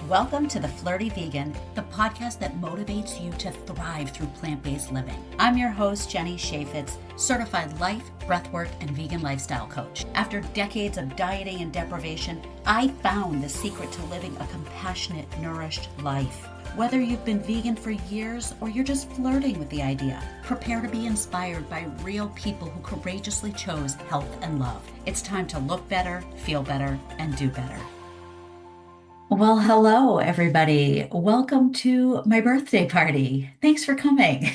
Welcome to The Flirty Vegan, the podcast that motivates you to thrive through plant-based living. I'm your host, Jenny Shafitz, certified life, breathwork, and vegan lifestyle coach. After decades of dieting and deprivation, I found the secret to living a compassionate, nourished life. Whether you've been vegan for years or you're just flirting with the idea, prepare to be inspired by real people who courageously chose health and love. It's time to look better, feel better, and do better. Well, hello, everybody. Welcome to my birthday party. Thanks for coming.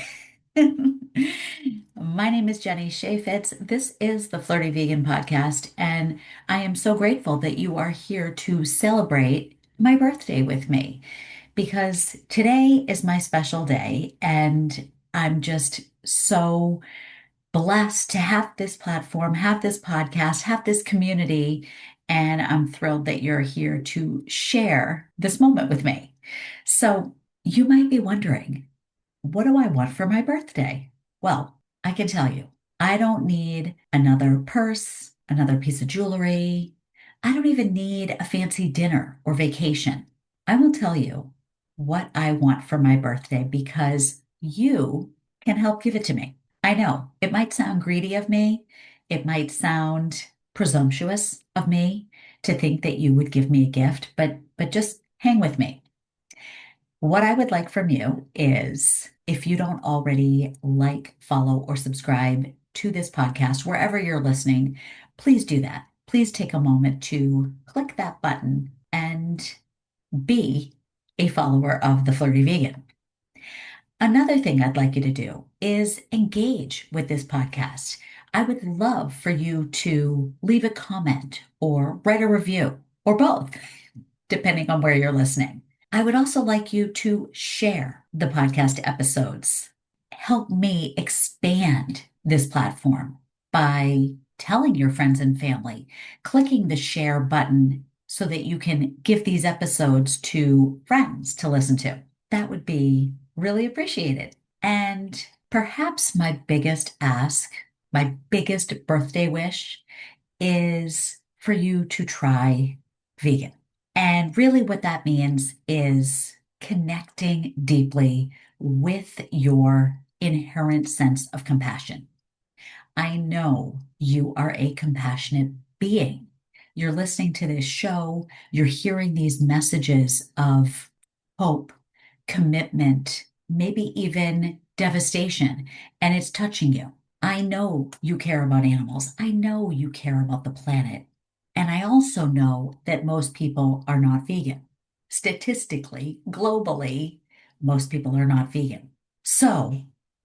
My name is Jenny Shafitz. This is the Flirty Vegan Podcast, and I am so grateful that you are here to celebrate my birthday with me because today is my special day, and I'm just so blessed to have this platform, have this podcast, have this community, and I'm thrilled that you're here to share this moment with me. So you might be wondering, what do I want for my birthday? Well, I can tell you, I don't need another purse, another piece of jewelry. I don't even need a fancy dinner or vacation. I will tell you what I want for my birthday because you can help give it to me. I know it might sound greedy of me. It might sound presumptuous of me to think that you would give me a gift, but just hang with me. What I would like from you is if you don't already like, follow, or subscribe to this podcast, wherever you're listening, please do that. Please take a moment to click that button and be a follower of the Flirty Vegan. Another thing I'd like you to do is engage with this podcast. I would love for you to leave a comment or write a review or both, depending on where you're listening. I would also like you to share the podcast episodes. Help me expand this platform by telling your friends and family, clicking the share button so that you can give these episodes to friends to listen to. That would be really appreciated. And perhaps my biggest ask, my biggest birthday wish is for you to try vegan. And really what that means is connecting deeply with your inherent sense of compassion. I know you are a compassionate being. You're listening to this show, you're hearing these messages of hope, commitment, maybe even devastation, and it's touching you. I know you care about animals. I know you care about the planet. And I also know that most people are not vegan. Statistically, globally, most people are not vegan. So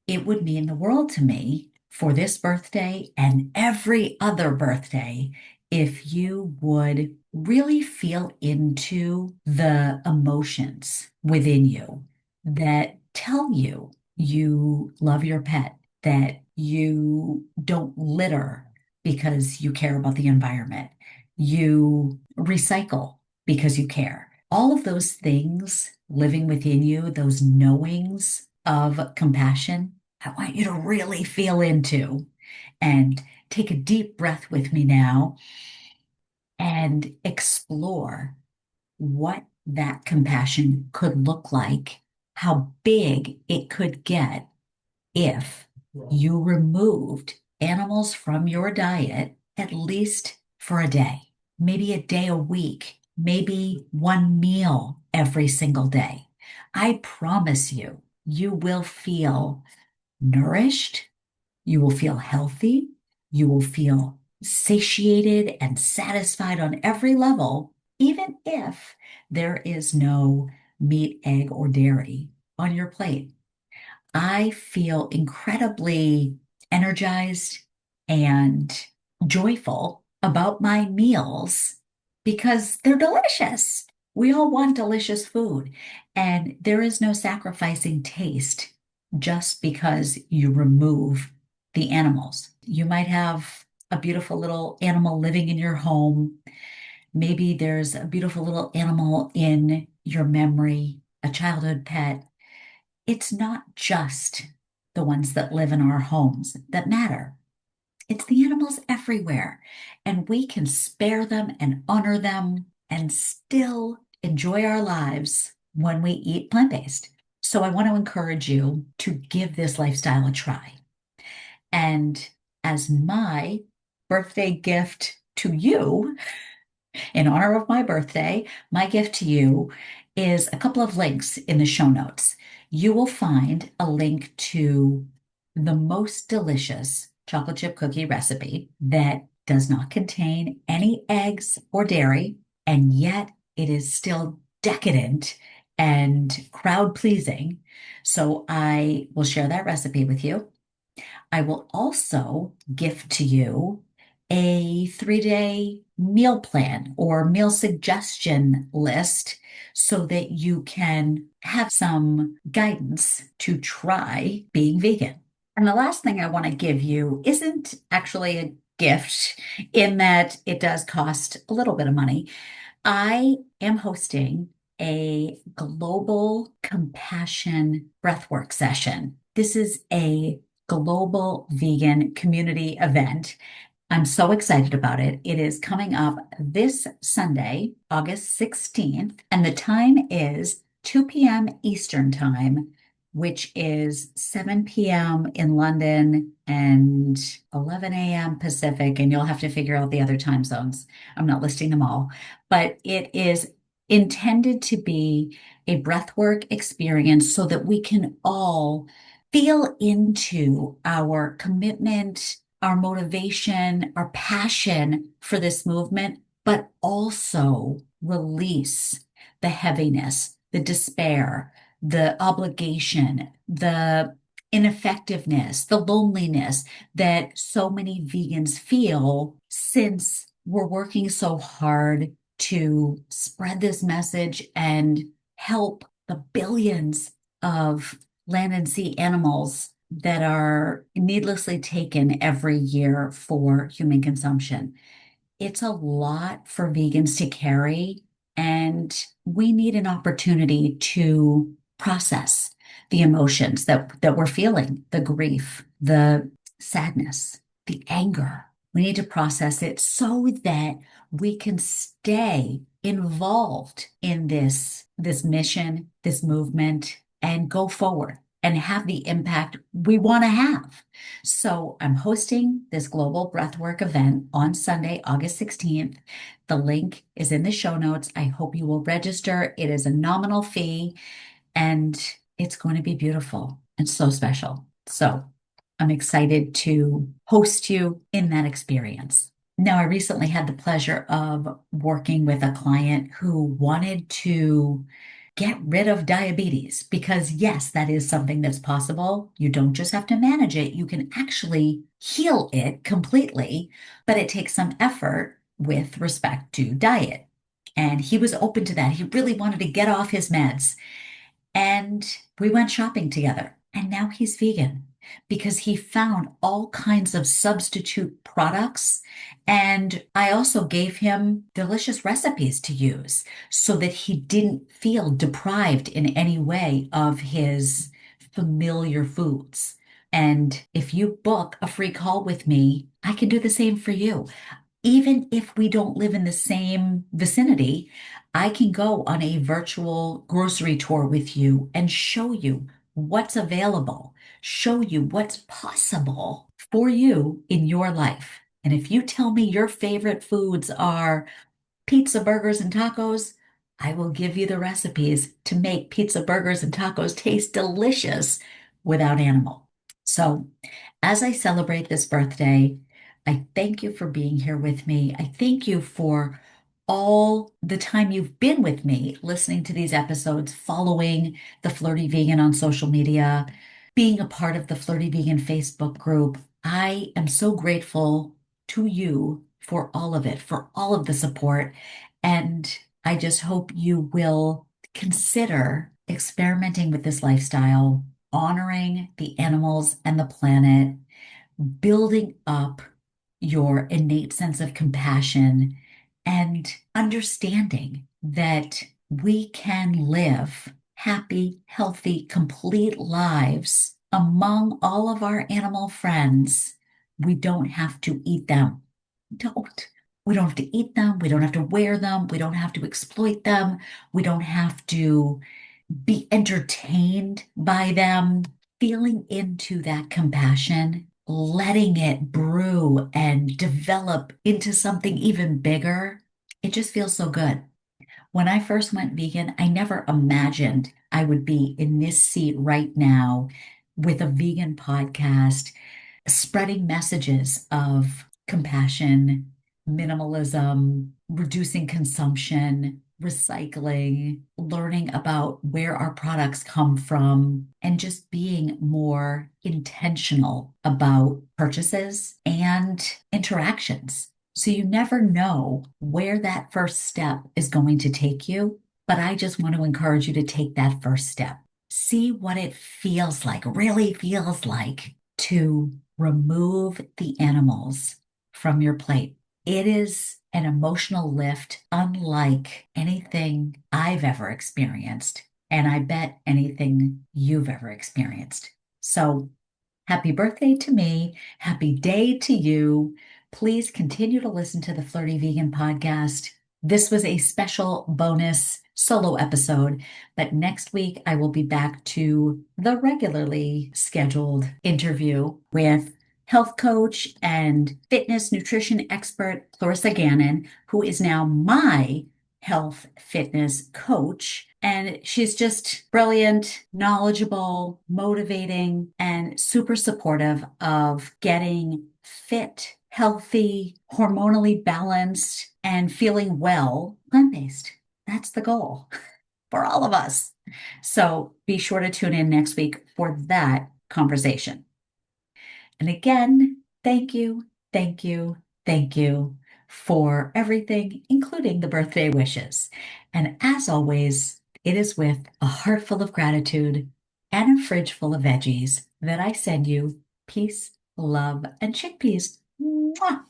it would mean the world to me for this birthday and every other birthday if you would really feel into the emotions within you that tell you you love your pet, that you don't litter because you care about the environment, you recycle because you care. All of those things living within you, those knowings of compassion, I want you to really feel into and take a deep breath with me now and explore what that compassion could look like, how big it could get if you removed animals from your diet at least for a day, maybe a day a week, maybe one meal every single day. I promise you, you will feel nourished, you will feel healthy, you will feel satiated and satisfied on every level, even if there is no meat, egg, or dairy on your plate. I feel incredibly energized and joyful about my meals because they're delicious. We all want delicious food, and there is no sacrificing taste just because you remove the animals. You might have a beautiful little animal living in your home. Maybe there's a beautiful little animal in your memory, a childhood pet. It's not just the ones that live in our homes that matter. It's the animals everywhere. And we can spare them and honor them and still enjoy our lives when we eat plant-based. So I want to encourage you to give this lifestyle a try. And as my birthday gift to you, in honor of my birthday, my gift to you is a couple of links in the show notes. You will find a link to the most delicious chocolate chip cookie recipe that does not contain any eggs or dairy, and yet it is still decadent and crowd pleasing. So I will share that recipe with you. I will also gift to you a 3-day meal plan or meal suggestion list so that you can have some guidance to try being vegan. And the last thing I want to give you isn't actually a gift in that it does cost a little bit of money. I am hosting a global compassion breathwork session. This is a global vegan community event. I'm so excited about it. It is coming up this Sunday, August 16th, and the time is 2 p.m. Eastern Time, which is 7 p.m. in London and 11 a.m. Pacific, and you'll have to figure out the other time zones. I'm not listing them all, but it is intended to be a breathwork experience so that we can all feel into our commitment, our motivation, our passion for this movement, but also release the heaviness, the despair, the obligation, the ineffectiveness, the loneliness that so many vegans feel since we're working so hard to spread this message and help the billions of land and sea animals that are needlessly taken every year for human consumption. It's a lot for vegans to carry, and we need an opportunity to process the emotions that we're feeling, the grief, the sadness, the anger. We need to process it so that we can stay involved in this mission, this movement, and go forward and have the impact we want to have. So I'm hosting this global breathwork event on Sunday, August 16th. The link is in the show notes. I hope you will register. It is a nominal fee and it's going to be beautiful and so special. So I'm excited to host you in that experience. Now, I recently had the pleasure of working with a client who wanted to get rid of diabetes because, yes, that is something that's possible. You don't just have to manage it, you can actually heal it completely, but it takes some effort with respect to diet. And he was open to that. He really wanted to get off his meds. And we went shopping together. And now he's vegan because he found all kinds of substitute products. And I also gave him delicious recipes to use so that he didn't feel deprived in any way of his familiar foods. And if you book a free call with me, I can do the same for you. Even if we don't live in the same vicinity, I can go on a virtual grocery tour with you and show you what's available, show you what's possible for you in your life. And if you tell me your favorite foods are pizza, burgers, and tacos, I will give you the recipes to make pizza, burgers, and tacos taste delicious without animal. So, as I celebrate this birthday, I thank you for being here with me. I thank you for all the time you've been with me listening to these episodes, following the Flirty Vegan on social media, being a part of the Flirty Vegan Facebook group. I am so grateful to you for all of it, for all of the support. And I just hope you will consider experimenting with this lifestyle, honoring the animals and the planet, building up your innate sense of compassion, and understanding that we can live happy, healthy, complete lives among all of our animal friends. We don't have to eat them. Don't. We don't have to eat them. We don't have to wear them. We don't have to exploit them. We don't have to be entertained by them. Feeling into that compassion, letting it brew and develop into something even bigger, it just feels so good. When I first went vegan, I never imagined I would be in this seat right now with a vegan podcast, spreading messages of compassion, minimalism, reducing consumption, recycling, learning about where our products come from, and just being more intentional about purchases and interactions. So you never know where that first step is going to take you, but I just want to encourage you to take that first step. See what it feels like, really feels like to remove the animals from your plate. It is an emotional lift unlike anything I've ever experienced, and I bet anything you've ever experienced. So happy birthday to me. Happy day to you. Please continue to listen to the Flirty Vegan podcast. This was a special bonus solo episode, but next week I will be back to the regularly scheduled interview with health coach and fitness nutrition expert Clarissa Gannon, who is now my health fitness coach. And she's just brilliant, knowledgeable, motivating, and super supportive of getting fit, healthy, hormonally balanced, and feeling well plant-based. That's the goal for all of us. So be sure to tune in next week for that conversation. And again, thank you, thank you, thank you for everything, including the birthday wishes. And as always, it is with a heart full of gratitude and a fridge full of veggies that I send you peace, love, and chickpeas. Mwah!